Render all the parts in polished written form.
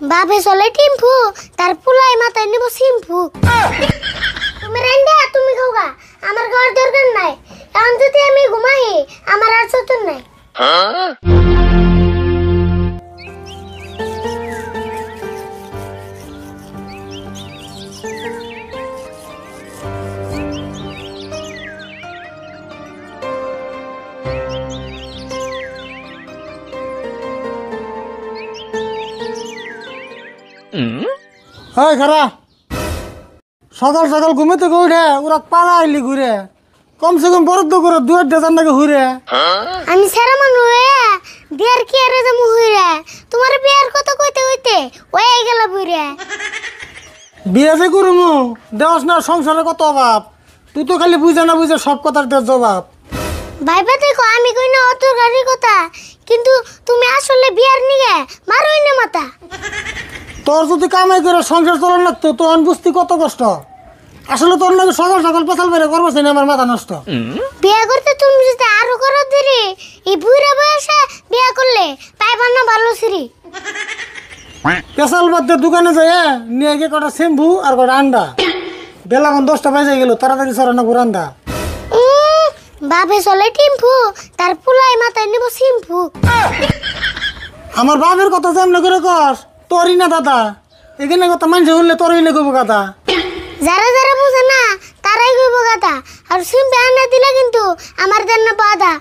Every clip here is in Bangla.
বাপে চলে টিম্ফু তার পুলাই মাথায় নেব সিম্ফু। তুমি রান্না তুমি খাওগা, আমার খাওয়ার দরকার নাই। এখন যদি আমি ঘুমাই আমার আর চতুর নাই। হয় খারা সকাল সকাল ঘুমে থেকে উঠে ওরা পাড়া আইলি ঘুরে, কমসে কম বরদ্দ করে 2-1 নাকি ঘুরে। আমি সেরা মানু হয়ে বিয়ার কি আরে যামু হইরে, তোমার বিয়ার কথা কইতে কইতে ওই গেল বুইরে। বিয়ে যে করুমু দেওয়াস না, সংসারে কত অভাব, তুই তো খালি বুঝে না বুঝে সব কথার দেওয়ার জবাব। ভাইবা দেখো আমি কই না অত গাড়ির কথা, কিন্তু তুমি আসলে বিয়ার নিগে মারোই না মাথা। তোর যদি কামাই করে সংসার চলার লাগতো তখন বুঝতি কত কষ্ট। আসলে তোর নাকি সকাল সকাল পেছাল বেড়ে করবো না, আমার মাথা নষ্ট। বিয়া করতে তুমি যদি আরো করো দেরি, এই বুড়া বয়সে বিয়া করলে পাইবা না ভালো সিরি। পেছাল বাদ দিয়ে দোকানে যায় নিয়ে গিয়ে কটা শ্যাম্পু আর কটা আন্ডা। বেলা 10টা বাজে গেল, তাড়াতাড়ি সরানো রান্দা। বাপে চলে টিম্ফু তার পুলাই মাথায় নেব সিম্ফু। আমার বাপের কথা যেমন করে কস তোরই না দাদা, এখানে কথা মানুষ বললে তোরই না কইব কথা। যারা যারা বুঝে না তারাই কইব কথা, আর সিম্পে আনা দিলে কিন্তু আমার দেন না বাধা।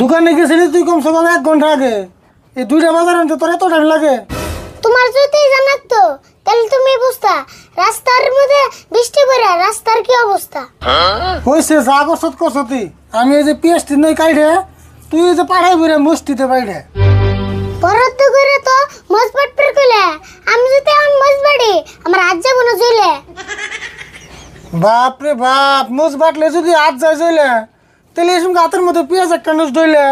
দোকানে গেছিলি তুই কমসে কম 1 ঘন্টা আগে, এই 2টা বাজার আনতে তোর এত টাইম লাগে? তোমার যদি জানাতো তাহলে তুমি বুঝতা রাস্তার মধ্যে বৃষ্টি পড়ে রাস্তার কি অবস্থা। হইছে যা করছত করছতি, আমি এই যে পিএসটি নই কাইড়ে তুই এই যে পাড়াই বইরে মস্তিতে বাইরে। বরাদ্দ করে তো মজবাট পের কইলে আমি যদি এখন মজবাড়ি আমার আজ যাব না জইলে। বাপ রে বাপ, মুজ বাটলে যদি আজ যায় জইলে তাহলে এসব গাতের মধ্যে পেঁয়াজ একটা নুস দইলে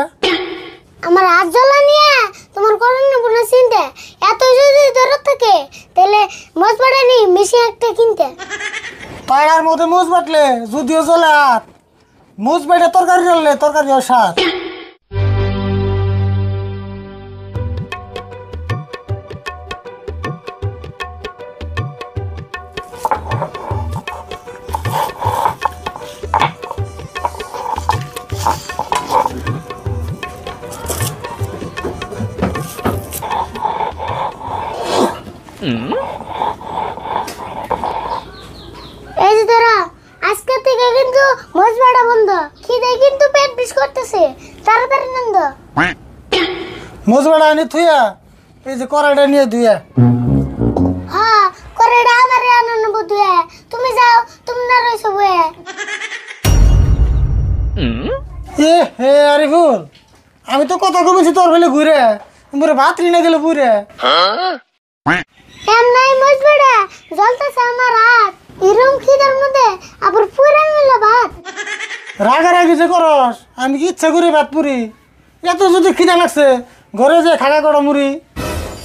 আমার হাত জ্বলা নিয়ে তোমার করণ নেব না চিনতে। এত যদি দরদ থাকে তাহলে মজবাড়া নি মেশি একটা কিনতে। পাড়ার মধ্যে মুজ বাটলে যদিও জ্বলে হাত, মুজ বাইরে তরকারি জ্বললে তরকারি হয় স্বাদ। এই যে ধরা আজকে থেকে কিন্তু মজবাড়া বন্ধ, খিদে কিন্তু পেট বিষ করতেছে, তাড়াতাড়ি নন্দ। মুজ বাড়া আনি থুয়া এই যে কড়াইটা নিয়ে ধুয়া। হ্যাঁ করে আমারে আনন্দ বুধুয়ে, তুমি যাও তুমি না রইছো বয়ে। এ হে আরিফুল, আমি তো কথা কমেছি তোর ফেলে ঘুরে পুরো ভাত রিনে গেল পুরে। এম নাই মজবাড়া জ্বলতেছে আমার হাত, এরম খিদের মধ্যে আবার পুরে নিল ভাত। রাগারাগি যে করস, আমি কি ইচ্ছা করি ভাত পুরি? এত যদি খিদা লাগছে ঘরে যে খাগা করা মুড়ি।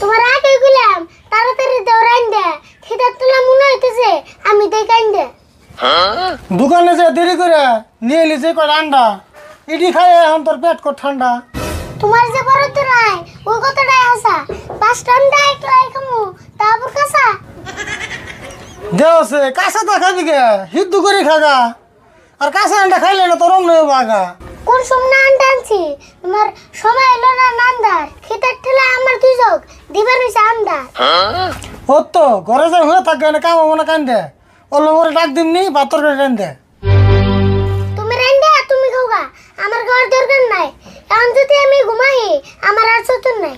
তোমার আগে গেলাম তাড়াতাড়ি দেও রাইন দে, খিদার তুলা মনে হইতেছে আমি দেই কাইন্দে দোকানে যে দেরি করে নিয়ে এলি যে কয় আন্ডা ইডি খাই এখন তোর পেট কর ঠান্ডা। তোমার যে বরদ নাই ওই কথাটাই হাসা 5 টান্ডা একলাই খামু তারপর কাঁচা দেওছে কাঁচা তো খাবি গে সিদ্ধ করে খাগা আর কাঁচা আন্ডা খাইলে না তোর অন্য বাগা। কোন সময় আন্ডা আনছি তোমার সময় এলো না নান্দার খেতের ঠেলা আমার দুই চোখ দিবার হইছে আন্ডা। ও তো ঘরে যাই হয়ে থাকে না কাম মনে কান্দে অল্প করে ডাক দিমনি ভাতর করে কান্দে। তুমি রান্দা তুমি খাওগা আমার ঘর দরকার নাই এখন যদি আমি ঘুমাই আমার আর চতুর নাই।